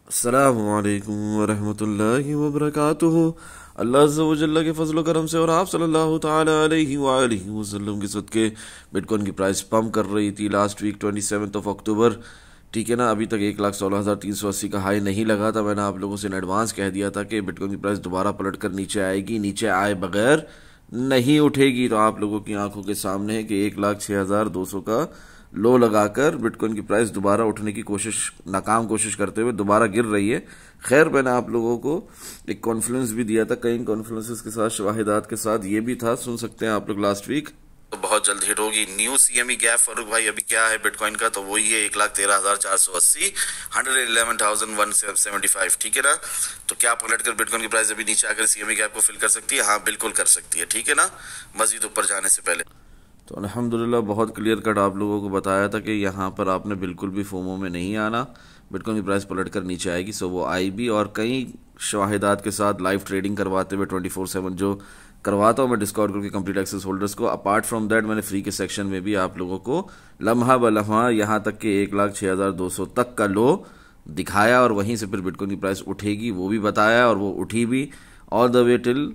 अस्सलामुअलैकुम वरहमतुल्लाहि वबरकातुहू। अल्लाह अज़्ज़ा व जल्ला के फजल करम से और आप सल्लल्लाहु ताला अलैहि वसल्लम के सदके बिटकॉइन की प्राइस पम्प कर रही थी लास्ट वीक 27 अक्टूबर। ठीक है ना, अभी तक 1,16,380 का हाई नहीं लगा था। मैंने आप लोगों से इन एडवांस कह दिया था कि बिटकॉइन की प्राइस दोबारा पलट कर नीचे आएगी, नीचे आए बगैर नहीं उठेगी। तो आप लोगों की आंखों के सामने है कि 1,06,200 का लो लगाकर बिटकॉइन की प्राइस दोबारा उठने की नाकाम कोशिश करते हुए दोबारा गिर रही है। खैर, मैंने आप लोगों को एक कॉन्फ्रेंस भी दिया था, कई कॉन्फ्रेंसेस के साथ, शवाहिदात के साथ। ये भी था, सुन सकते हैं आप लोग लास्ट वीक। तो बहुत जल्द हिट होगी न्यू सीएमई गैप। फारूक भाई, अभी क्या है बिटकॉइन का? तो वही है 1,13,480, 111,175। ठीक है ना, तो क्या पलट कर बिटकॉइन की प्राइस अभी नीचे आकर सीएमई गैप को फिल कर सकती है? हाँ, बिल्कुल कर सकती है। ठीक है ना, मजीद ऊपर जाने से पहले। तो अल्हम्दुलिल्लाह बहुत क्लियर कट आप लोगों को बताया था कि यहाँ पर आपने बिल्कुल भी फोमो में नहीं आना, बिटकॉइन की प्राइस पलट कर नीचे आएगी। सो वो आई भी, और कई शवाहिदात के साथ लाइव ट्रेडिंग करवाते हुए 24/7 जो करवाता हूँ मैं डिस्कॉर्ड ग्रुप के कंप्लीट एक्सेस होल्डर्स को। अपार्ट फ्रॉम दैट मैंने फ्री के सेक्शन में भी आप लोगों को लम्हा ब लम्हा यहाँ तक के 1,06,200 तक का लो दिखाया, और वहीं से फिर बिटकॉइन की प्राइस उठेगी वो भी बताया, और वो उठी भी ऑल द वे टिल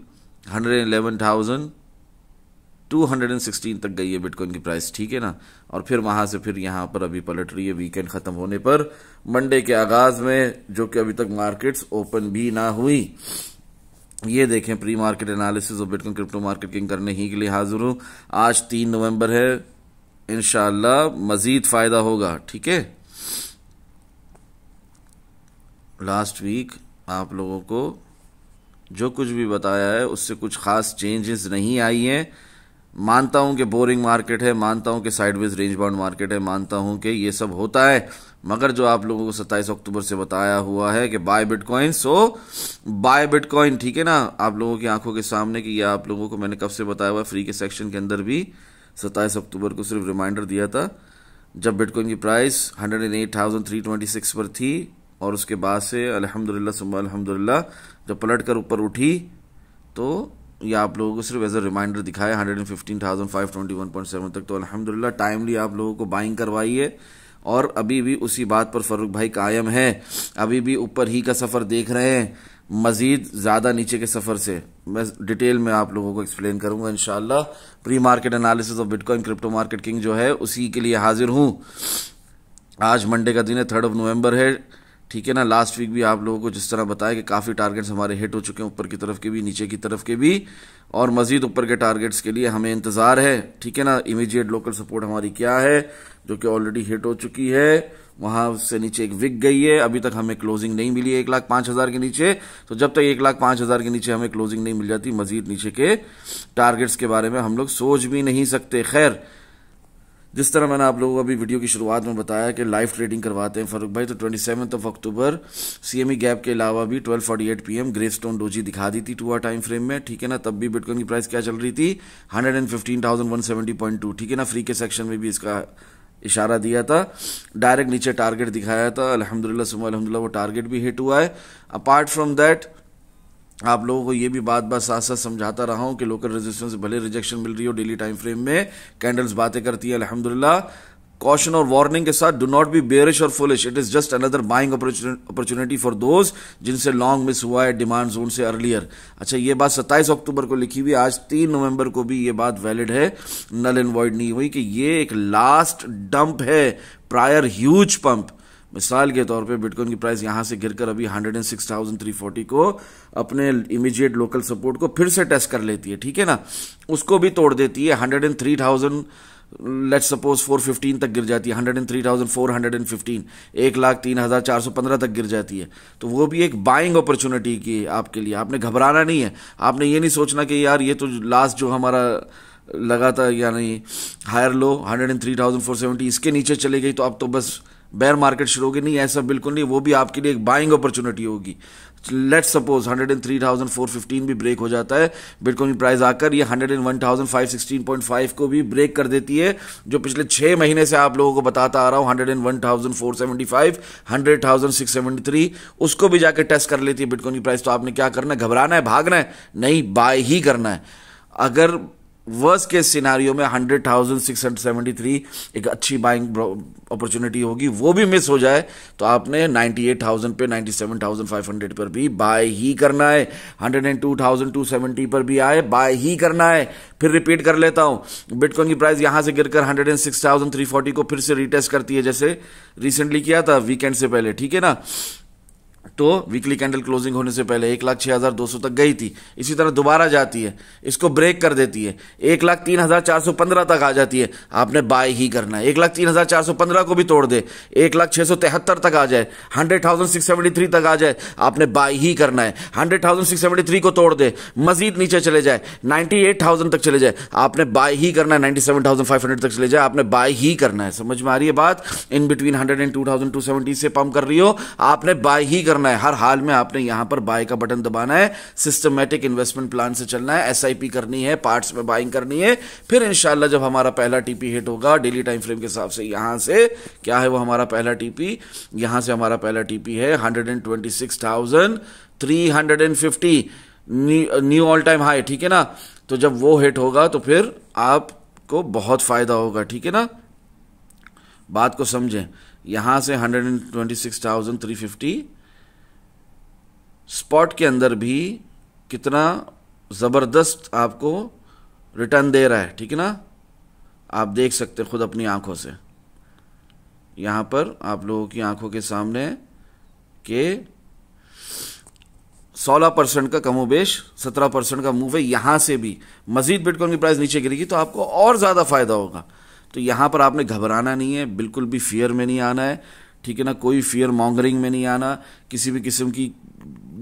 111,216 तक गई है बिटकॉइन की प्राइस। ठीक है ना, और फिर वहां से फिर यहां पर अभी पलट रही है वीकेंड खत्म होने पर, मंडे के आगाज में, जो कि अभी तक मार्केट्स ओपन भी ना हुई। ये देखें, प्री मार्केट एनालिसिस और बिटकॉइन क्रिप्टो मार्केट किंग करने ही के लिए हाजिर हूं। आज 3 नवंबर है, इंशाअल्लाह मजीद फायदा होगा। ठीक है, लास्ट वीक आप लोगों को जो कुछ भी बताया है उससे कुछ खास चेंजेस नहीं आई हैं। मानता हूं कि बोरिंग मार्केट है, मानता हूं कि साइडवेज रेंज बाउंड मार्केट है, मानता हूं कि ये सब होता है, मगर जो आप लोगों को 27 अक्टूबर से बताया हुआ है कि बाय बिटकॉइन, सो बाय बिटकॉइन। ठीक है ना, आप लोगों की आंखों के सामने कि ये आप लोगों को मैंने कब से बताया हुआ है, फ्री के सेक्शन के अंदर भी 27 अक्टूबर को सिर्फ रिमाइंडर दिया था, जब बिटकॉइन की प्राइस 108,326 पर थी, और उसके बाद से अल्हम्दुलिल्लाह सुम्मा अल्हम्दुलिल्लाह जब पलट कर ऊपर उठी, तो ये आप लोगों को सिर्फ एज अ रिमाइंडर दिखाया 115,521.7 तक। तो अल्हम्दुलिल्लाह टाइमली आप लोगों को बाइंग करवाई है, और अभी भी उसी बात पर फारूक भाई कायम है। अभी भी ऊपर ही का सफर देख रहे हैं, मजीद ज्यादा नीचे के सफर से मैं डिटेल में आप लोगों को एक्सप्लेन करूंगा इंशाल्लाह। Pre market analysis of bitcoin crypto market king जो है, उसी के लिए हाजिर हूं। आज मंडे का दिन है, 3 नवंबर है। ठीक है ना, लास्ट वीक भी आप लोगों को जिस तरह बताया कि काफ़ी टारगेट्स हमारे हिट हो चुके हैं, ऊपर की तरफ के भी, नीचे की तरफ के भी, और मजीद ऊपर के टारगेट्स के लिए हमें इंतज़ार है। ठीक है ना, इमीडिएट लोकल सपोर्ट हमारी क्या है, जो कि ऑलरेडी हिट हो चुकी है, वहां से नीचे एक विक गई है। अभी तक हमें क्लोजिंग नहीं मिली है 1,05,000 के नीचे। तो जब तक 1,05,000 के नीचे हमें क्लोजिंग नहीं मिल जाती, मजीद नीचे के टारगेट्स के बारे में हम लोग सोच भी नहीं सकते। खैर, जिस तरह मैंने आप लोगों को अभी वीडियो की शुरुआत में बताया कि लाइव ट्रेडिंग करवाते हैं फारूक भाई, तो 27 अक्टूबर सीएमई गैप के अलावा भी 12:48 PM ग्रेवस्टोन डोजी दिखा दी थी 2 आवर टाइम फ्रेम में। ठीक है ना, तब भी बिटकॉइन की प्राइस क्या चल रही थी, 115,170.2। ठीक है ना, फ्री के सेक्शन में भी इसका इशारा दिया था, डायरेक्ट नीचे टारगेट दिखाया था। अल्हम्दुलिल्लाह सुम्मा अल्हम्दुलिल्लाह वो टारगेट भी हिट हुआ है। अपार्ट फ्रॉम दैट आप लोगों को ये भी बात साथ साथ समझाता रहा हूं कि लोकल रेजिस्टेंस से भले रिजेक्शन मिल रही हो, डेली टाइम फ्रेम में कैंडल्स बातें करती है अल्हम्दुलिल्लाह, कॉशन और वार्निंग के साथ, डू नॉट बी बेयरिश और foolish, it is just another buying opportunity for those जिनसे लॉन्ग मिस हुआ है डिमांड जोन से अर्लियर। अच्छा, ये बात 27 अक्टूबर को लिखी हुई, आज 3 नवंबर को भी ये बात वैलिड है, नल एंड वॉइड नहीं हुई, कि ये एक लास्ट डंप है प्रायर ह्यूज पंप। मिसाल के तौर पे बिटकॉइन की प्राइस यहां से गिरकर अभी 106,340 को, अपने इमीडिएट लोकल सपोर्ट को फिर से टेस्ट कर लेती है। ठीक है ना, उसको भी तोड़ देती है, 103,000 लेट्स सपोज 415 तक गिर जाती है, 103,415, 1,03,415 तक गिर जाती है। तो वो भी एक बाइंग अपॉर्चुनिटी की आपके लिए। आपने घबराना नहीं है, आपने ये नहीं सोचना कि यार ये तो लास्ट जो हमारा लगा था, यानी हायर लो 103,470, इसके नीचे चले गई तो अब तो बस बेयर मार्केट शुरू होगी। नहीं, ऐसा बिल्कुल नहीं, वो भी आपके लिए एक बाइंग अपॉर्चुनिटी होगी। लेट्स सपोज 103,415 भी ब्रेक हो जाता है, बिटकॉइन की प्राइस आकर ये 101,516.5 को भी ब्रेक कर देती है, जो पिछले 6 महीने से आप लोगों को बताता आ रहा हूं, 101,475, 100,673, उसको भी जाकर टेस्ट कर लेती है बिटकॉइन की प्राइस। तो आपने क्या करना है, घबराना है, भागना है नहीं, बाय ही करना है। अगर वर्स्ट केस सिनारियो में 100,673 एक अच्छी बाइंग अपॉर्चुनिटी होगी, वो भी मिस हो जाए तो आपने 98,000 पे 97,500 पर भी बाय ही करना है, 102,270 पर भी आए बाय ही करना है। फिर रिपीट कर लेता हूं, बिटकॉइन की प्राइस यहां से गिरकर 106,340 को फिर से रीटेस्ट करती है जैसे रिसेंटली किया था वीकेंड से पहले, ठीक है ना। तो वीकली कैंडल क्लोजिंग होने से पहले 1,06,200 तक गई थी, इसी तरह दोबारा जाती है, इसको ब्रेक कर देती है, 1,03,415 तक आ जाती है, आपने बाय ही करना है। 1,03,415 को भी तोड़ दे, 1,06,73 तक आ जाए, 100,673 तक आ जाए, आपने बाय ही करना है। 100,673 को तोड़ दे, मजीद नीचे चले जाए, 98,000 तक चले जाए, आपने बाय ही करना है। 97,500 तक चले जाए, आपने बाय ही करना है। समझ में आ रही है बात? इन बिटवीन 102,270 से पंप कर रही हो, आपने बाय ही करना है। हर हाल में आपने यहां पर बाय का बटन दबाना है, सिस्टमैटिक इन्वेस्टमेंट प्लान से चलना है, एसआईपी करनी है, पार्ट्स में बाइंग करनी है। फिर इंशाल्लाह जब हमारा पहला टीपी हिट होगा डेली टाइम फ्रेम के हिसाब से, यहां से क्या है वो हमारा पहला टीपी, यहां से हमारा पहला टीपी है 126,350 न्यू ऑल टाइम हाई, ठीक है ना। तो जब वो हिट होगा तो फिर आपको बहुत फायदा होगा, ठीक है ना। बात को समझें, यहां से 126,350 स्पॉट के अंदर भी कितना जबरदस्त आपको रिटर्न दे रहा है, ठीक है ना। आप देख सकते हैं खुद अपनी आंखों से, यहां पर आप लोगों की आंखों के सामने के 16% का कमोबेश 17% का मूव है। यहां से भी मजीद बिटकॉइन की प्राइस नीचे गिरेगी तो आपको और ज्यादा फायदा होगा। तो यहां पर आपने घबराना नहीं है, बिल्कुल भी फियर में नहीं आना है, ठीक है ना। कोई फियर मॉन्गरिंग में नहीं आना, किसी भी किस्म की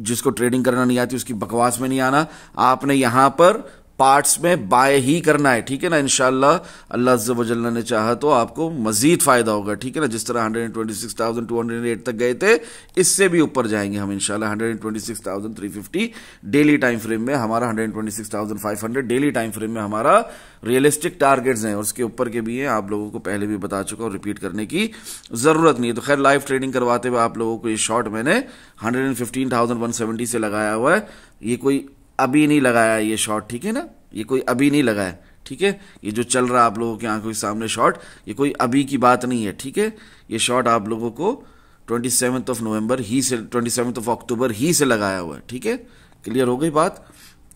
जिसको ट्रेडिंग करना नहीं आती उसकी बकवास में नहीं आना। आपने यहां पर पार्ट्स में बाय ही करना है, ठीक है ना। इंशाल्लाह अल्लाह अज़्ज़ व जल्ल ने चाहा तो आपको मजीद फायदा होगा, ठीक है ना। जिस तरह 126,208 तक गए थे, इससे भी ऊपर जाएंगे हम इंशाल्लाह। 126,350 डेली टाइम फ्रेम में हमारा, 126,500 डेली टाइम फ्रेम में हमारा रियलिस्टिक टारगेट्स हैं, और उसके ऊपर के भी हैं। आप लोगों को पहले भी बता चुका हूं, रिपीट करने की जरूरत नहीं है। तो खैर लाइव ट्रेडिंग करवाते हुए आप लोगों को ये शॉर्ट मैंने 115,170 से लगाया हुआ है। ये कोई अभी नहीं लगाया ये शॉर्ट, ठीक है ना। ये कोई अभी नहीं लगाया, ठीक है। ये जो चल रहा है आप लोगों की आंखों के सामने शॉर्ट, ये कोई अभी की बात नहीं है, ठीक है। ये शॉर्ट आप लोगों को 27 नवंबर ही से 27 अक्टूबर ही से लगाया हुआ है, ठीक है। क्लियर हो गई बात?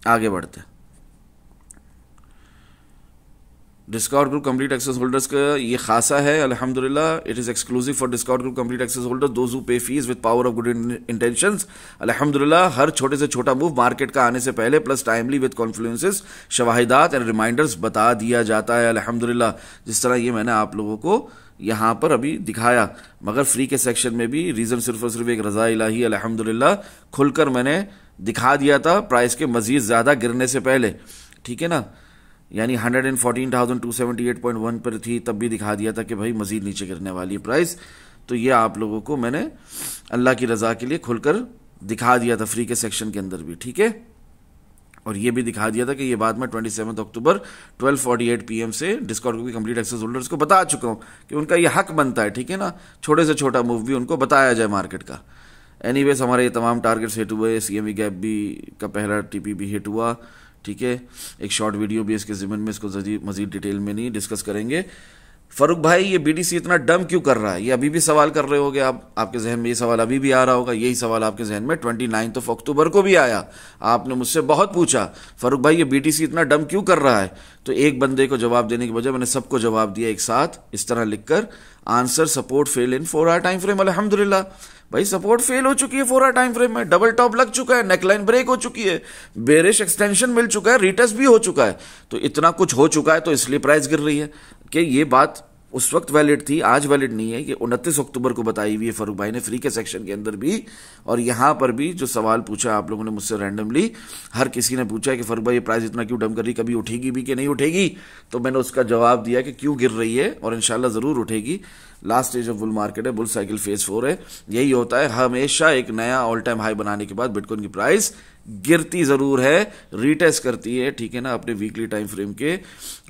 आगे बढ़ते हैं। Discount group complete access holders का ये खासा है अल्हम्दुलिल्लाह। It is exclusive for discount group complete access holders, those who pay fees with power of good intentions. अल्हम्दुलिल्लाह हर छोटे से छोटा मूव मार्केट का आने से पहले प्लस टाइमली विद कॉन्फ्लुएंसेस, शवाहिदात एंड रिमाइंडर्स बता दिया जाता है अल्हम्दुलिल्लाह। जिस तरह ये मैंने आप लोगों को यहां पर अभी दिखाया, मगर फ्री के सेक्शन में भी रीजन सिर्फ और सिर्फ एक रजा इलाही अल्हम्दुलिल्लाह खुलकर मैंने दिखा दिया था प्राइस के मजीद ज्यादा गिरने से पहले, ठीक है ना। यानी 114,278.1 पर थी, तब भी दिखा दिया था कि भाई मजीद नीचे गिरने वाली प्राइस। तो ये आप लोगों को मैंने अल्लाह की रजा के लिए खुलकर दिखा दिया था फ्री के सेक्शन के अंदर भी, ठीक है। और ये भी दिखा दिया था कि ये बात मैं 27 अक्टूबर 12:48 PM से डिस्काउंट की कंप्लीट एक्सेस होल्डर्स को बता चुका हूं कि उनका ये हक बनता है, ठीक है ना। छोटे से छोटा मूव भी उनको बताया जाए मार्केट का। एनीवेज हमारे ये तमाम टारगेट्स हिट हुए, सीएमई गैप भी का पहला टीपी भी हिट हुआ, ठीक है। एक शॉर्ट वीडियो भी इसके जिम्मन में, इसको मजीद डिटेल में नहीं डिस्कस करेंगे। फरूक भाई ये बीडीसी इतना डम क्यों कर रहा है, ये अभी भी सवाल कर रहे होगे आप, आपके जहन में ये सवाल अभी भी आ रहा होगा। यही सवाल आपके जहन में 29 अक्टूबर को भी आया, आपने मुझसे बहुत पूछा फरूक भाई ये बीटीसी इतना डम क्यों कर रहा है। तो एक बंदे को जवाब देने की बजाय मैंने सबको जवाब दिया एक साथ इस तरह लिखकर, answer support fail in 4 hour time frame. अल्हम्दुलिल्लाह भाई सपोर्ट फेल हो चुकी है 4 आवर टाइम फ्रेम में, डबल टॉप लग चुका है, नेकलाइन ब्रेक हो चुकी है, बेरिश एक्सटेंशन मिल चुका है, रिटेस्ट भी हो चुका है। तो इतना कुछ हो चुका है तो इसलिए प्राइस गिर रही है। कि ये बात उस वक्त वैलिड थी, आज वैलिड नहीं है। कि 29 अक्टूबर को बताई हुई है फरूक भाई ने फ्री के सेक्शन के अंदर भी, और यहां पर भी जो सवाल पूछा आप लोगों ने मुझसे रैंडमली, हर किसी ने पूछा है कि फरूक भाई ये प्राइस इतना क्यों डम कर रही, कभी उठेगी भी कि नहीं उठेगी। तो मैंने उसका जवाब दिया कि क्यों गिर रही है और इंशाल्लाह जरूर उठेगी। Last stage of bull market है, बुल साइकिल फेज 4 है। यही होता है हमेशा, एक नया ऑल टाइम हाई बनाने के बाद बिटकॉइन की प्राइस गिरती जरूर है, रीटेस्ट करती है, ठीक है ना, अपने वीकली टाइम फ्रेम के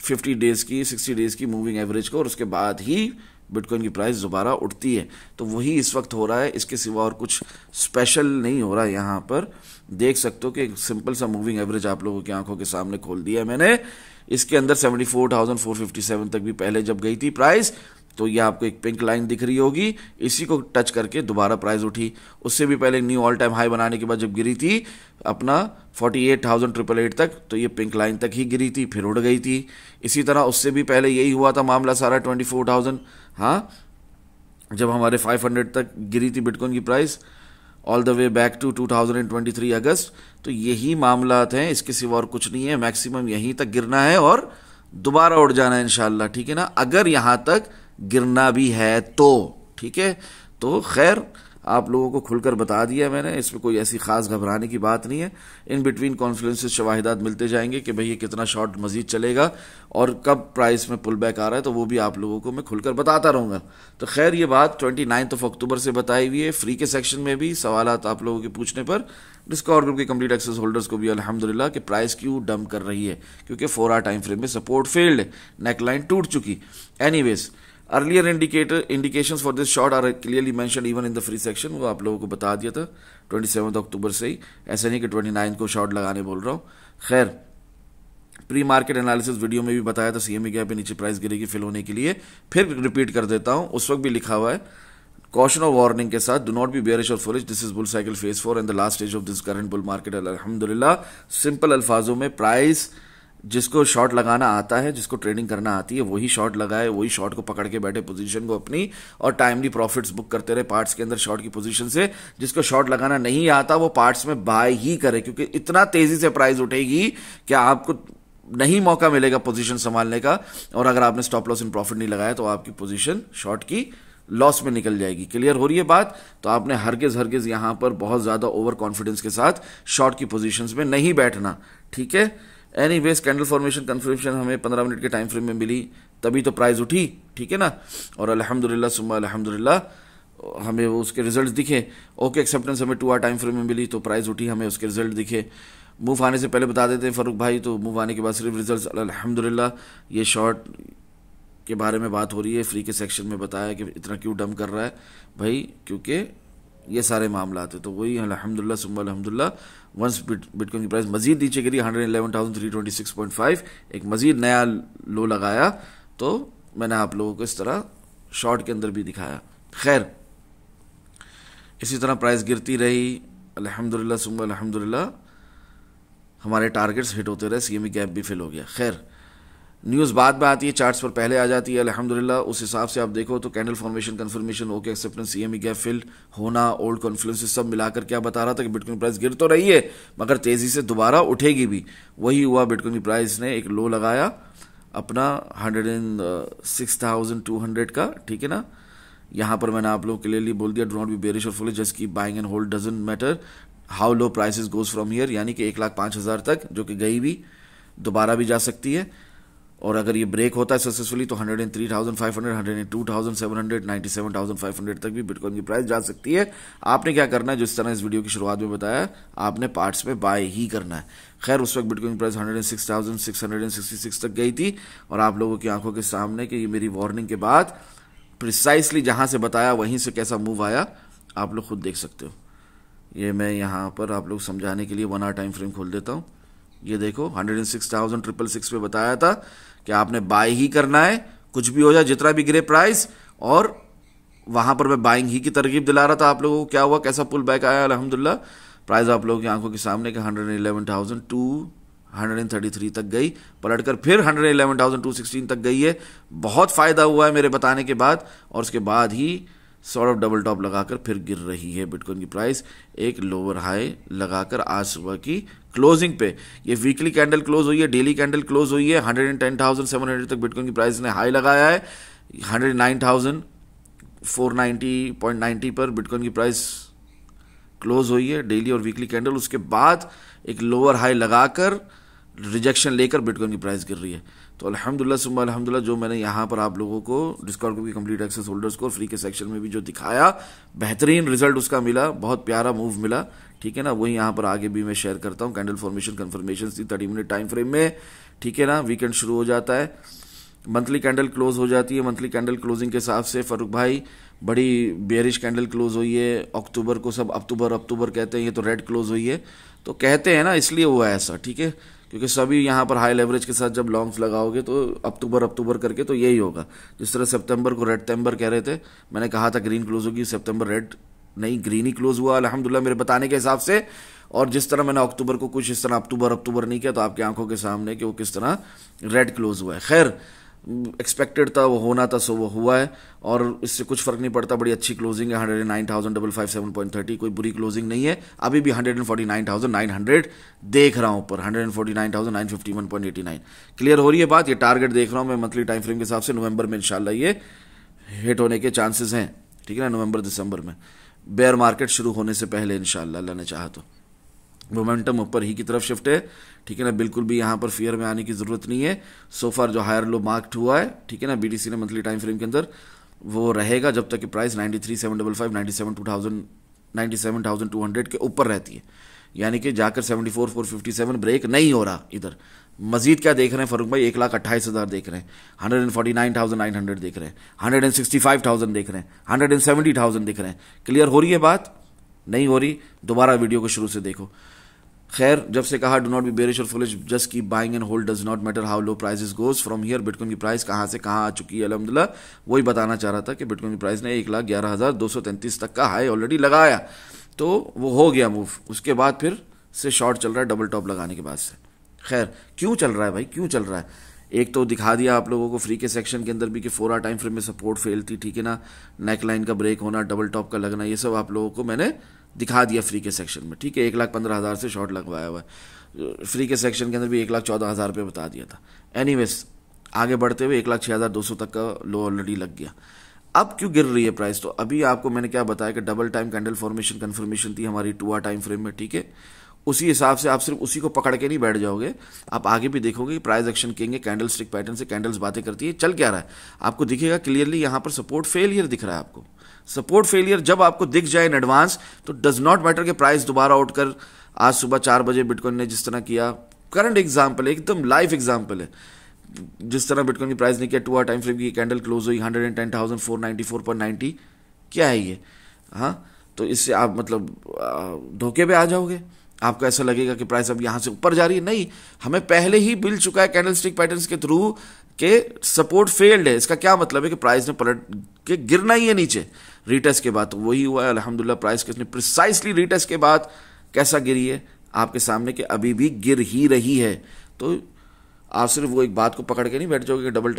50 डेज की 60 डेज की मूविंग एवरेज को, और उसके बाद ही बिटकॉइन की प्राइस दोबारा उठती है। तो वही इस वक्त हो रहा है, इसके सिवा और कुछ स्पेशल नहीं हो रहा है। यहां पर देख सकते हो कि एक सिंपल सा मूविंग एवरेज आप लोगों की आंखों के सामने खोल दिया है मैंने। इसके अंदर 74,457 तक भी पहले जब गई थी प्राइस, तो ये आपको एक पिंक लाइन दिख रही होगी, इसी को टच करके दोबारा प्राइस उठी। उससे भी पहले न्यू ऑल टाइम हाई बनाने के बाद जब गिरी थी अपना 48,888 तक, तो ये पिंक लाइन तक ही गिरी थी, फिर उड़ गई थी। इसी तरह उससे भी पहले यही हुआ था मामला सारा 24,000, हाँ, जब हमारे 500 तक गिरी थी बिटकॉइन की price all the way back to 2023 अगस्त। तो यही मामलात हैं, इसके सिवा और कुछ नहीं है। मैक्सिमम यहीं तक गिरना है और दोबारा उड़ जाना है इंशाल्लाह, ठीक है ना, अगर यहां तक गिरना भी है तो, ठीक है। तो खैर आप लोगों को खुलकर बता दिया मैंने, इसमें कोई ऐसी खास घबराने की बात नहीं है। इन बिटवीन कॉन्फ्लुएंसेस शवाहिदात मिलते जाएंगे कि भाई ये कितना शॉर्ट मजीद चलेगा और कब प्राइस में पुल बैक आ रहा है, तो वो भी आप लोगों को मैं खुलकर बताता रहूंगा। तो खैर ये बात 29 अक्टूबर से बताई हुई है। फ्री के सेक्शन में भी सवालात आप लोगों के पूछने पर डिस्कॉर्ड ग्रुप के कंप्लीट एक्सेस होल्डर्स को भी अल्हम्दुलिल्लाह कि प्राइस क्यों डंप कर रही है, क्योंकि 4 आवर टाइम फ्रेम में सपोर्ट फेल्ड है, नेकलाइन टूट चुकी। Anyways, earlier indications for this short are clearly mentioned even in the free section, वो आप लोगों को बता दिया था 27 अक्टूबर से ही, ऐसा नहीं कि 29 को शॉर्ट लगाने बोल रहा हूं। खैर प्री मार्केट एनालिसिस वीडियो में भी बताया था सीएमई गैप पे नीचे प्राइस गिरेगी फिल होने के लिए, फिर रिपीट कर देता हूं, उस वक्त भी लिखा हुआ है कॉशन और वार्निंग के साथ, डू नॉट बी बेयरिश और foolish, this is bull cycle phase 4 and the last stage of this current bull market. अल्हम्दुलिल्लाह, सिंपल अल्फाजों में प्राइस जिसको शॉर्ट लगाना आता है, जिसको ट्रेडिंग करना आती है, वही शॉर्ट लगाए, वही शॉर्ट को पकड़ के बैठे पोजीशन को अपनी, और टाइमली प्रॉफिट्स बुक करते रहे पार्ट्स के अंदर शॉर्ट की पोजीशन से। जिसको शॉर्ट लगाना नहीं आता वो पार्ट्स में बाय ही करे, क्योंकि इतना तेजी से प्राइस उठेगी कि आपको नहीं मौका मिलेगा पोजीशन संभालने का, और अगर आपने स्टॉप लॉस इन प्रॉफिट नहीं लगाया तो आपकी पोजीशन शॉर्ट की लॉस में निकल जाएगी। क्लियर हो रही है बात? तो आपने हरगिज यहां पर बहुत ज्यादा ओवर कॉन्फिडेंस के साथ शॉर्ट की पोजीशंस में नहीं बैठना, ठीक है। एनीवेज, कैंडल फॉर्मेशन कंफर्मेशन हमें 15 मिनट के टाइम फ्रेम में मिली, तभी तो प्राइस उठी, ठीक है ना, और अल्हम्दुलिल्लाह सुम्मा अल्हम्दुलिल्लाह हमें उसके रिजल्ट दिखे। ओके एक्सेप्टेंस हमें 2 आवर टाइम फ्रेम में मिली, तो प्राइस उठी, हमें उसके रिजल्ट दिखे। मूव आने से पहले बता देते हैं फरूक भाई, तो मूव आने के बाद सिर्फ रिजल्ट अल्हम्दुलिल्लाह। ये शॉर्ट के बारे में बात हो रही है, फ्री के सेक्शन में बताया कि इतना क्यों डंप कर रहा है भाई, क्योंकि ये सारे मामला आते, तो वही अल्हम्दुलिल्लाह सुम्मा अल्हम्दुलिल्लाह। वंस बिटकॉइन की प्राइस मजीद नीचे गिरी 111,326.5, एक मजीद नया लो लगाया, तो मैंने आप लोगों को इस तरह शॉर्ट के अंदर भी दिखाया। खैर इसी तरह प्राइस गिरती रही अल्हम्दुलिल्लाह सुम्मा अल्हम्दुलिल्लाह, हमारे टारगेट्स हिट होते रहे, सीएमई गैप भी फिल हो गया। खैर न्यूज़ बाद में आती है, चार्ट्स पर पहले आ जाती है अल्हम्दुलिल्लाह। उस हिसाब से आप देखो तो candle formation, confirmation, okay acceptance, CME gap fill होना, ओल्ड कॉन्फ्लुएंसेस सब मिलाकर क्या बता रहा था कि बिटकॉइन प्राइस गिर तो रही है मगर तेजी से दोबारा उठेगी भी। वही हुआ, बिटकॉइन की प्राइस ने एक लो लगाया अपना 106,200 का, ठीक है ना। यहां पर मैंने आप लोग के लिए बोल दिया, डू नॉट बी बेयरिश और foolish, just keep buying and hold, doesn't matter how low prices goes from here, यानी कि 1,05,000 तक, जो कि गई भी, दोबारा भी जा सकती है। और अगर ये ब्रेक होता है सक्सेसफुली तो 103,500, 102,700, 97,500 तक भी बिटकॉइन की प्राइस जा सकती है। आपने क्या करना है, जिस तरह इस वीडियो की शुरुआत में बताया, आपने पार्ट्स में बाय ही करना है। खैर उस वक्त बिटकॉइन की प्राइस 106,666 तक गई थी, और आप लोगों की आंखों के सामने कि ये मेरी वार्निंग के बाद प्रिसाइसली जहां से बताया वहीं से कैसा मूव आया, आप लोग खुद देख सकते हो। ये मैं यहां पर आप लोग समझाने के लिए 1 आवर टाइम फ्रेम खोल देता हूं। ये देखो 106,666 पे बताया था कि आपने बाय ही करना है, कुछ भी हो जाए, जितना भी गिरे प्राइस, और वहां पर मैं बाइंग ही की तरकीब दिला रहा था आप लोगों को। क्या हुआ, कैसा पुल बैक आया अल्हम्दुलिल्लाह। प्राइस आप लोगों की आंखों के सामने कि 111,233 तक गई, पलटकर फिर 111,216 तक गई है। बहुत फायदा हुआ है मेरे बताने के बाद, और उसके बाद ही सॉर्ट ऑफ डबल टॉप लगाकर फिर गिर रही है बिटकॉइन की प्राइस, एक लोअर हाई लगाकर आज सुबह की क्लोजिंग पे। ये वीकली कैंडल क्लोज हुई है, डेली कैंडल क्लोज हुई है, 110,700 तक बिटकॉइन की प्राइस ने हाई लगाया है। 109,490.90 पर बिटकॉइन की प्राइस क्लोज हुई है, डेली और वीकली कैंडल। उसके बाद एक लोअर हाई लगाकर रिजेक्शन लेकर बिटकॉइन की प्राइस गिर रही है। तो अल्हम्दुलिल्लाह सुम्मा अल्हम्दुलिल्लाह, जो मैंने यहाँ पर आप लोगों को डिस्कॉर्ड ग्रुप की कंप्लीट एक्सेस होल्डर्स को फ्री के सेक्शन में भी जो दिखाया, बेहतरीन रिजल्ट उसका मिला, बहुत प्यारा मूव मिला, ठीक है ना। वही यहाँ पर आगे भी मैं शेयर करता हूँ। कैंडल फॉर्मेशन कंफर्मेशन थी 30 मिनट टाइम फ्रेम में, ठीक है ना। वीकेंड शुरू हो जाता है, मंथली कैंडल क्लोज हो जाती है। मंथली कैंडल क्लोजिंग के हिसाब से फारूक भाई बड़ी बेरिश कैंडल क्लोज हुई है। अक्टूबर को सब अक्टूबर कहते हैं, ये तो रेड क्लोज हुई है, तो कहते हैं ना इसलिए हुआ है ऐसा, ठीक है, क्योंकि सभी यहाँ पर हाई लेवरेज के साथ जब लॉन्ग्स लगाओगे तो अक्टूबर करके तो यही होगा। जिस तरह सितंबर को रेड टेम्बर कह रहे थे, मैंने कहा था ग्रीन क्लोज होगी, सितंबर रेड नहीं ग्रीन ही क्लोज हुआ अल्हम्दुलिल्लाह मेरे बताने के हिसाब से। और जिस तरह मैंने अक्टूबर को कुछ इस तरह अक्टूबर नहीं किया, तो आपकी आंखों के सामने कि वो किस तरह रेड क्लोज हुआ है। खैर एक्सपेक्टेड था, वो होना था, सो वो हुआ है और इससे कुछ फर्क नहीं पड़ता। बड़ी अच्छी क्लोजिंग है, 109,557.30, कोई बुरी क्लोजिंग नहीं है। अभी भी 149,900 देख रहा हूं ऊपर, 149,951.89 क्लियर हो रही है बात। ये टारगेट देख रहा हूं मैं मंथली टाइम फ्रेम के हिसाब से, नवंबर में इंशाल्लाह ये हिट होने के चांसेस हैं, ठीक है ना, नवंबर दिसंबर में, बेयर मार्केट शुरू होने से पहले इंशाल्लाह, अल्लाह ने चाहा तो। मोमेंटम ऊपर ही की तरफ शिफ्ट है, ठीक है ना, बिल्कुल भी यहाँ पर फियर में आने की जरूरत नहीं है। सो फार जो हायर लो मार्क्ड हुआ है, ठीक है ना, बीटीसी ने मंथली टाइम फ्रेम के अंदर, वो रहेगा जब तक कि प्राइस 93,755, 97,200 के ऊपर रहती है, यानी कि जाकर 74,457 ब्रेक नहीं हो रहा। इधर मजीद क्या देख रहे हैं फरूक भाई, 1,28,000 देख रहे हैं, 149,900 देख रहे हैं, 165,000 देख रहे हैं, 170,000 देख रहे हैं। क्लियर हो रही है बात? नहीं हो रही, दोबारा वीडियो को शुरू से देखो। खैर, जब से कहा डू नॉट बी बेरिश और foolish, just keep buying and hold, does not matter how low prices goes from here. Bitcoin की प्राइस कहां से कहां आ चुकी है अल्हम्दुलिल्लाह, वही बताना चाह रहा था कि बिटकॉइन की प्राइस ने 1,11,233 तक का हाई ऑलरेडी लगाया, तो वो हो गया मूव। उसके बाद फिर से शॉर्ट चल रहा है डबल टॉप लगाने के बाद से। खैर, क्यों चल रहा है भाई, क्यों चल रहा है? एक तो दिखा दिया आप लोगों को फ्री के सेक्शन के अंदर भी कि 4 आवर टाइम फ्रेम में सपोर्ट फेल थी, ठीक है ना, नेक लाइन का ब्रेक होना, डबल टॉप का लगना, ये सब आप लोगों को मैंने दिखा दिया फ्री के सेक्शन में, ठीक है। 1,15,000 से शॉर्ट लगवाया हुआ है। फ्री के सेक्शन के अंदर भी 1,14,000 रुपये बता दिया था। एनीवेज, आगे बढ़ते हुए 1,06,200 तक का लो ऑलरेडी लग गया। अब क्यों गिर रही है प्राइस? तो अभी आपको मैंने क्या बताया कि double time candle formation confirmation थी हमारी 2 आवर टाइम फ्रेम में, ठीक है। उसी हिसाब से आप सिर्फ उसी को पकड़ के नहीं बैठ जाओगे, आप आगे भी देखोगे कि price action king candle stick pattern से कैंडल्स बातें करती है, चल क्या रहा है आपको दिखेगा क्लियरली। यहां पर सपोर्ट फेलियर दिख रहा है आपको। सपोर्ट फेलियर जब आपको दिख जाए इन एडवांस, तो डज नॉट मैटर कि प्राइस दोबारा उठकर आज सुबह 4 बजे बिटकॉइन ने जिस तरह किया, करंट एग्जाम्पल है, एकदम लाइव एग्जाम्पल है, जिस तरह बिटकॉइन की प्राइस ने किया, 2 आवर टाइम फ्रेम की कैंडल क्लोज हुई 110,494.90, क्या है ये? हाँ, तो इससे आप मतलब धोखे पे आ जाओगे। आपको ऐसा लगेगा कि प्राइस अब यहां से ऊपर जा रही है, नहीं, हमें पहले ही मिल चुका है कैंडल स्टिक पैटर्न्स के थ्रू के सपोर्ट फेल्ड है। इसका क्या मतलब है कि प्राइस ने पलट के गिरना ही है नीचे रीटेस्ट के बाद। तो वही हुआ है अल्हम्दुलिल्लाह, प्राइस किसने प्रिसाइसली रीटेस्ट के बाद कैसा गिरी है आपके सामने, कि अभी भी गिर ही रही है। तो आप सिर्फ वो एक बात को पकड़ के नहीं बैठ जाओगे कि double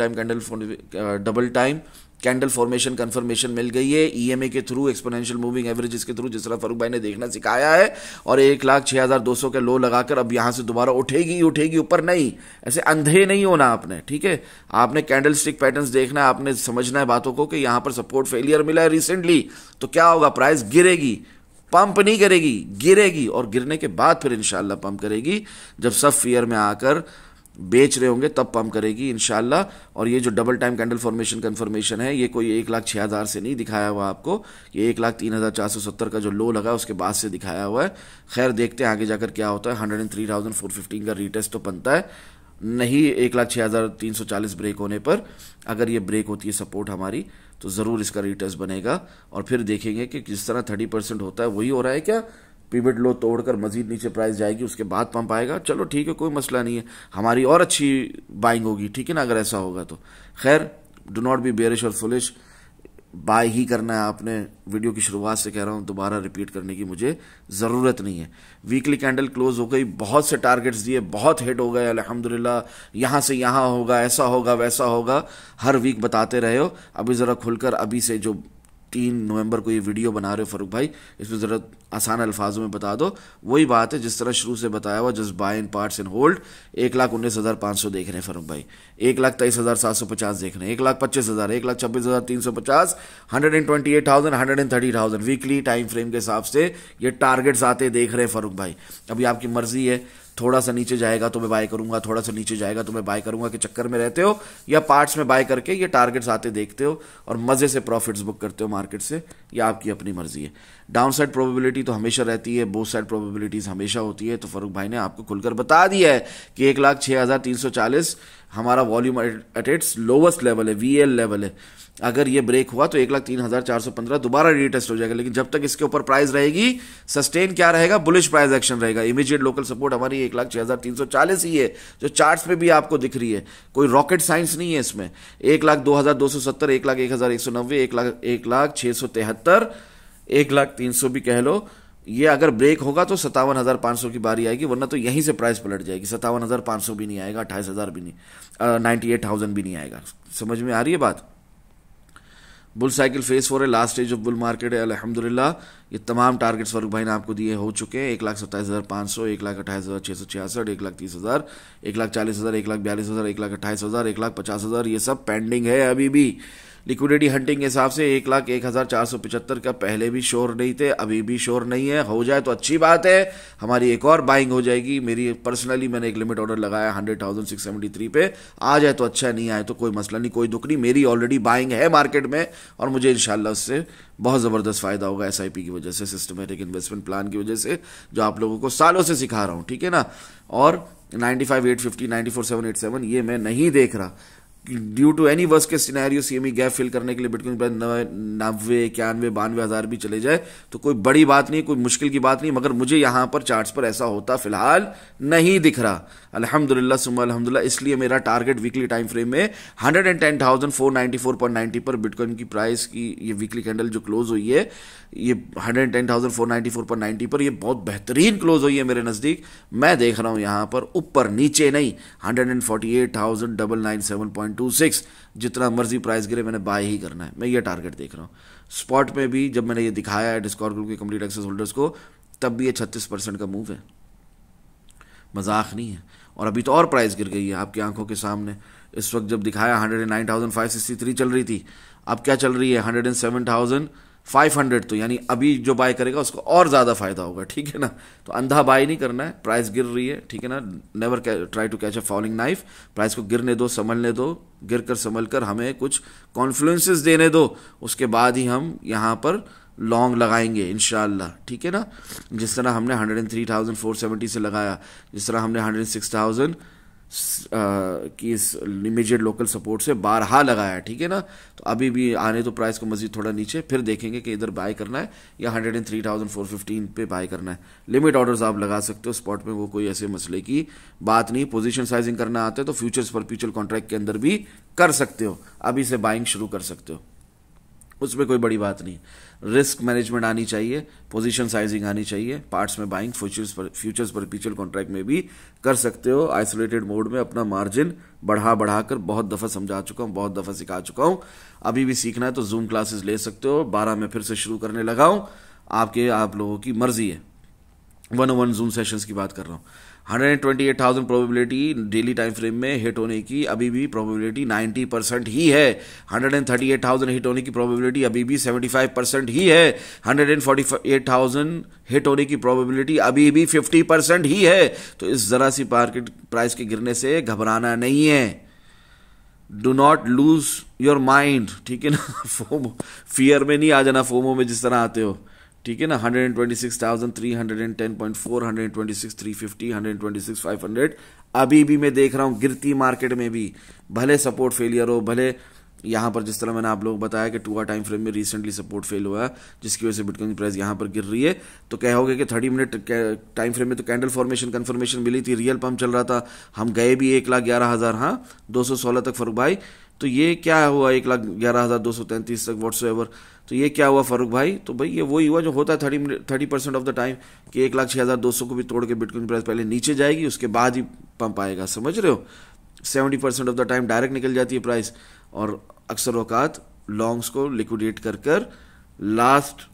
time candle formation confirmation मिल गई है ईएमए के थ्रू, एक्सपोनेंशियल मूविंग एवरेजेस के थ्रू, जिस तरह फारूक भाई ने देखना सिखाया है, और 1,06,200 के लो लगाकर अब यहां से दोबारा उठेगी ऊपर। नहीं, ऐसे अंधे नहीं होना आपने, ठीक है। आपने कैंडल स्टिक पैटर्न्स देखना है, आपने समझना है बातों को कि यहां पर सपोर्ट फेलियर मिला है रिसेंटली, तो क्या होगा, प्राइस गिरेगी, पंप नहीं करेगी, गिरेगी, और गिरने के बाद फिर इंशाल्लाह पंप करेगी। जब सब फियर में आकर बेच रहे होंगे तब पंप करेगी इंशाल्लाह। और ये जो double time candle formation confirmation है, ये कोई 1,06,000 से नहीं दिखाया हुआ आपको, ये 1,03,470 का जो लो लगा उसके बाद से दिखाया हुआ है। खैर, देखते हैं आगे जाकर क्या होता है। 103,415 का रीटेस्ट तो बनता है नहीं 1,06,340 ब्रेक होने पर। अगर ये ब्रेक होती है सपोर्ट हमारी, तो जरूर इसका रीटेस्ट बनेगा, और फिर देखेंगे कि जिस तरह 30% होता है वही हो रहा है क्या, पिवट लो तोड़कर मजीद नीचे प्राइस जाएगी, उसके बाद पंप आएगा। चलो ठीक है, कोई मसला नहीं है, हमारी और अच्छी बाइंग होगी, ठीक है ना, अगर ऐसा होगा तो। खैर, डू नॉट बी बेरिश और फुलिश, बाय ही करना है आपने। वीडियो की शुरुआत से कह रहा हूं, दोबारा रिपीट करने की मुझे जरूरत नहीं है। वीकली कैंडल क्लोज हो गई, बहुत से टारगेट्स दिए, बहुत हिट हो गए अल्हम्दुलिल्लाह, यहां से यहां होगा, ऐसा होगा, वैसा होगा, हर वीक बताते रहे हो। अभी जरा खुलकर, अभी से जो 3 नवंबर को ये वीडियो बना रहे हो फारूक भाई, इसमें जरा आसान अल्फाजों में बता दो। वही बात है जिस तरह शुरू से बताया हुआ, just by in parts and hold. 1,19,500 देख रहे हैं फारूक भाई, 1,23,750 देख रहे हैं, 1,25,000, 1,26,350, 128,000, 130,000 वीकली टाइम फ्रेम के हिसाब से ये टारगेट्स आते देख रहे हैं फारूक भाई। अभी आपकी मर्जी है, थोड़ा सा नीचे जाएगा तो मैं बाय करूंगा, थोड़ा सा नीचे जाएगा तो मैं बाय करूंगा के चक्कर में रहते हो, या पार्ट्स में बाय करके ये टारगेट्स आते देखते हो और मजे से प्रॉफिट्स बुक करते हो मार्केट से, ये आपकी अपनी मर्जी है। डाउन साइड प्रोबेबिलिटी तो हमेशा रहती है, बोथ साइड प्रोबेबिलिटीज हमेशा होती है। तो फारूक भाई ने आपको खुलकर बता दिया है कि 1,06,340 हमारा volume at its lowest level है, VL लेवल है। अगर ये ब्रेक हुआ तो 1,03,415 दोबारा रीटेस्ट हो जाएगा, लेकिन जब तक इसके ऊपर प्राइस रहेगी सस्टेन क्या रहेगा, बुलिश प्राइस एक्शन रहेगा। इमीडिएट लोकल सपोर्ट हमारी 1,06,340 ही है, जो चार्ट्स पे भी आपको दिख रही है, कोई रॉकेट साइंस नहीं है इसमें। 1,02,270, 1,01,190, 1,06,73, 1,03,000 भी कह लो, ये अगर ब्रेक होगा तो 57,500 की बारी आएगी, वरना तो यहीं से प्राइस पलट जाएगी। 57,500 भी नहीं आएगा, 28,000 भी नहीं, 98,000 भी नहीं आएगा। समझ में आ रही है बात? बुल साइकिल फेस 4 है, last stage of bull market है अल्हम्दुलिल्लाह। ये तमाम टारगेट्स फारूक भाई ने आपको दिए हो चुके हैं। 1,27,500, 1,28,666, 1,30,000, 1,40,000, 1,42,000, 1,28,000, 1,50,000, ये सब पेंडिंग है अभी भी। लिक्विडिटी हंटिंग के हिसाब से 1,01,475 का पहले भी श्योर नहीं थे, अभी भी श्योर नहीं है। हो जाए तो अच्छी बात है, हमारी एक और बाइंग हो जाएगी। मेरी पर्सनली मैंने एक लिमिट ऑर्डर लगाया 100,673 पे, आ जाए तो अच्छा, नहीं आए तो कोई मसला नहीं, कोई दुख नहीं। मेरी ऑलरेडी बाइंग है मार्केट में और मुझे इंशाल्लाह उससे बहुत ज़बरदस्त फ़ायदा होगा SIP की वजह से, सिस्टमेटिक इन्वेस्टमेंट प्लान की वजह से, जो आप लोगों को सालों से सिखा रहा हूँ, ठीक है ना। और 95,850, 94,787 ये मैं नहीं देख रहा ड्यू टू एनी वर्स्ट के सिनेरियो। CME गैप फिल करने के लिए बिटकॉइन प्राइस 90, 91, 92 हज़ार भी चले जाए तो कोई बड़ी बात नहीं, कोई मुश्किल की बात नहीं, मगर मुझे यहां पर चार्ट्स पर ऐसा होता फिलहाल नहीं दिख रहा। अल्हम्दुलिल्लाह सुम्मा अल्हम्दुलिल्लाह। इसलिए मेरा टारगेट वीकली टाइम फ्रेम में 110,494.90 पर बिटकॉइन की प्राइस की ये वीकली कैंडल जो क्लोज हुई है, ये 110,494.90 पर ये बहुत बेहतरीन क्लोज हुई है मेरे नज़दीक। मैं देख रहा हूं यहां पर ऊपर नीचे नहीं, 148,997.26 जितना मर्जी प्राइस गिरे मैंने बाय ही करना है, मैं ये टारगेट देख रहा हूं। स्पॉट में भी जब मैंने ये दिखाया है डिस्कॉर्ड ग्रुप के कंप्लीट एक्सेस होल्डर्स को, तब भी ये 36% का मूव है, मजाक नहीं है। और अभी तो और प्राइस गिर गई है आपकी आंखों के सामने। इस वक्त जब दिखाया 109,563 चल रही थी, अब क्या चल रही है 107,500, तो यानी अभी जो बाय करेगा उसको और ज़्यादा फायदा होगा, ठीक है ना। तो अंधा बाय नहीं करना है, प्राइस गिर रही है, ठीक है ना। Never try to catch a falling knife, price को गिरने दो, संभलने दो, गिर कर संभल कर हमें कुछ कॉन्फ्लुएंसेस देने दो, उसके बाद ही हम यहाँ पर लॉन्ग लगाएंगे इंशाल्लाह, ठीक है ना। जिस तरह हमने 103,470 से लगाया, जिस तरह हमने 106,000 की इस इमीडिएट लोकल सपोर्ट से बारहा लगाया, ठीक है ना। तो अभी भी आने तो प्राइस को मजीद थोड़ा नीचे, फिर देखेंगे कि इधर बाय करना है या 103,415 पे बाय करना है। लिमिट ऑर्डर्स आप लगा सकते हो स्पॉट में, वो कोई ऐसे मसले की बात नहीं। पोजीशन साइजिंग करना आता है तो फ्यूचर्स परपेचुअल कॉन्ट्रैक्ट के अंदर भी कर सकते हो, अभी से बाइंग शुरू कर सकते हो, उसमें कोई बड़ी बात नहीं। रिस्क मैनेजमेंट आनी चाहिए, पोजीशन साइजिंग आनी चाहिए, पार्ट्स में बाइंग, फ्यूचर्स परपेचुअल कॉन्ट्रैक्ट में भी कर सकते हो। आइसोलेटेड मोड में अपना मार्जिन बढ़ाकर बहुत दफ़ा समझा चुका हूँ, बहुत दफ़ा सिखा चुका हूँ। अभी भी सीखना है तो जूम क्लासेस ले सकते हो, 12 में फिर से शुरू करने लगा हूँ, आप लोगों की मर्जी है। 101 जूम सेशंस की बात कर रहा हूँ। 128,000 प्रोबेबिलिटी डेली टाइम फ्रेम में हिट होने की अभी भी प्रोबेबिलिटी 90% ही है। 138,000 हिट होने की प्रोबेबिलिटी अभी भी 75% ही है। 148,000 हिट होने की प्रोबेबिलिटी अभी भी 50% ही है। तो इस जरा सी मार्केट प्राइस के गिरने से घबराना नहीं है। Do not lose your mind, ठीक है ना। फोमो, फियर में नहीं आ जाना, फोमो में जिस तरह आते हो, ठीक है ना। 126,310.4, 126,350, 126,500 अभी भी मैं देख रहा हूं गिरती मार्केट में भी, भले सपोर्ट फेलियर हो, भले यहां पर जिस तरह मैंने आप लोगों को बताया कि 2 आवर टाइम फ्रेम में रिसेंटली सपोर्ट फेल हुआ है, जिसकी वजह से बिटकॉइन प्राइस यहां पर गिर रही है। तो कहोगे कि 30 मिनट टाइम फ्रेम में तो कैंडल फॉर्मेशन कंफर्मेशन मिली थी, रियल पंप चल रहा था, हम गए भी 1,11,000, हाँ 216 तक फारूक भाई। तो ये क्या हुआ 1,11,233 तक व्हाट्सएवर, तो ये क्या हुआ फारूक भाई? तो भाई ये वही हुआ जो होता है 30% ऑफ द टाइम कि 1,06,200 को भी तोड़ के बिटकॉइन प्राइस पहले नीचे जाएगी, उसके बाद ही पंप आएगा, समझ रहे हो। 70% ऑफ द टाइम डायरेक्ट निकल जाती है प्राइस, और अक्सर औकात लॉन्ग्स को लिक्विडेट कर लास्ट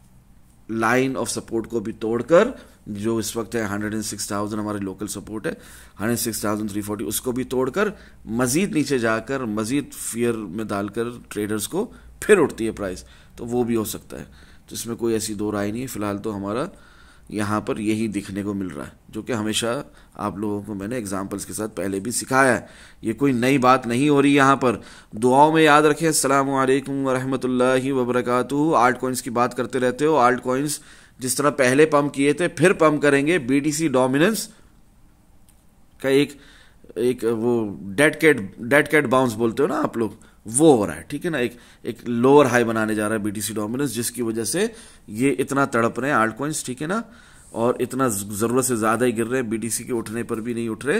लाइन ऑफ सपोर्ट को भी तोड़कर, जो इस वक्त है 106,000 हमारे लोकल सपोर्ट है, 106,340, उसको भी तोड़कर मजीद नीचे जाकर मजीद फियर में डालकर ट्रेडर्स को फिर उठती है प्राइस, तो वो भी हो सकता है। तो इसमें कोई ऐसी दो राय नहीं है। फिलहाल तो हमारा यहाँ पर यही दिखने को मिल रहा है, जो कि हमेशा आप लोगों को मैंने एग्जाम्पल्स के साथ पहले भी सिखाया है। ये कोई नई बात नहीं हो रही यहाँ पर। दुआओं में याद रखें। अस्सलामु अलैकुम व रहमतुल्लाहि व बरकातुहू। आल्ट कॉइन्स की बात करते रहते हो, आल्ट कॉइन्स जिस तरह पहले पंप किए थे फिर पंप करेंगे। बीटीसी डोमिनेंस का एक वो डेड कैट बाउंस बोलते हो ना आप लोग, वो हो रहा है, ठीक है ना। एक लोअर हाई बनाने जा रहा है बीटीसी डोमिनेंस, जिसकी वजह से ये इतना तड़प रहे हैं आल्ट कॉइन्स, ठीक है ना, और इतना जरूरत से ज्यादा ही गिर रहे हैं, बीटीसी के उठने पर भी नहीं उठ रहे।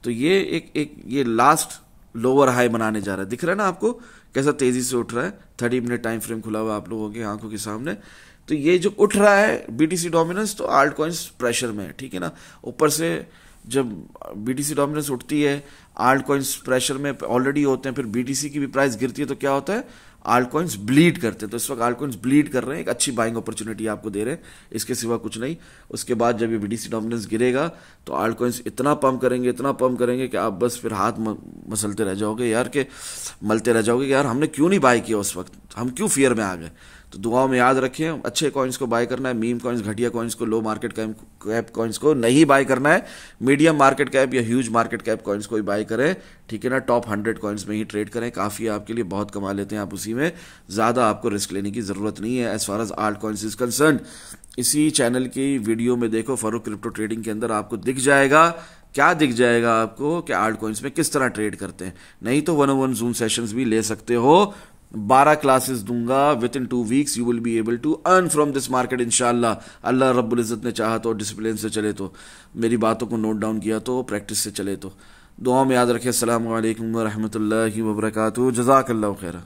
तो ये लास्ट लोअर हाई बनाने जा रहा है। दिख रहा है ना आपको कैसा तेजी से उठ रहा है। 30 मिनट टाइम फ्रेम खुला हुआ आप लोगों की आंखों के सामने। तो ये जो उठ रहा है बीटीसी डोमिनेंस, तो आल्ट कॉइन्स प्रेशर में है, ठीक है ना। ऊपर से जब बीटीसी डोमिनेंस उठती है, आल्ट कॉइन्स प्रेशर में ऑलरेडी होते हैं, फिर बीटीसी की भी प्राइस गिरती है, तो क्या होता है, आल्ट कॉइन्स ब्लीड करते हैं। तो इस वक्त आल्ट कॉइन्स ब्लीड कर रहे हैं, एक अच्छी बाइंग अपॉर्चुनिटी आपको दे रहे हैं, इसके सिवा कुछ नहीं। उसके बाद जब ये बीटीसी डोमिनेंस गिरेगा तो आल्ट कॉइन्स इतना पंप करेंगे कि आप बस फिर हाथ मसलते रह जाओगे यार, के मलते रह जाओगे कि यार हमने क्यों नहीं बाय किया उस वक्त, हम क्यों फियर में आ गए। तो दुआओं में याद रखें, अच्छे कॉइन्स को बाय करना है, मीम कॉइन्स, घटिया कॉइन्स को, लो मार्केट कैप कॉइन्स को नहीं बाय करना है। मीडियम मार्केट कैप या ह्यूज मार्केट कैप कॉइन्स को ही बाय करें, ठीक है ना। टॉप 100 कॉइन्स में ही ट्रेड करें, काफी है आपके लिए, बहुत कमा लेते हैं आप उसी में, ज्यादा आपको रिस्क लेने की जरूरत नहीं है as far as alt coins is concern. इसी चैनल की वीडियो में देखो, फरूक क्रिप्टो ट्रेडिंग के अंदर आपको दिख जाएगा, क्या दिख जाएगा आपको कि आल्ट कॉइन्स में किस तरह ट्रेड करते हैं। नहीं तो 1-on-1 जूम सेशंस भी ले सकते हो। 12 क्लासेस दूंगा, within 2 weeks you will be able to earn from this market इंशाल्लाह। अल्लाह रब्बुल इज्जत ने चाहा तो, डिसिप्लिन से चले तो, मेरी बातों को नोट डाउन किया तो, प्रैक्टिस से चले तो। दुआ में याद रखें। अस्सलामु अलैकुम व रहमतुल्लाहि व बरकातुहू। जज़ाकल्लाहु खैरा।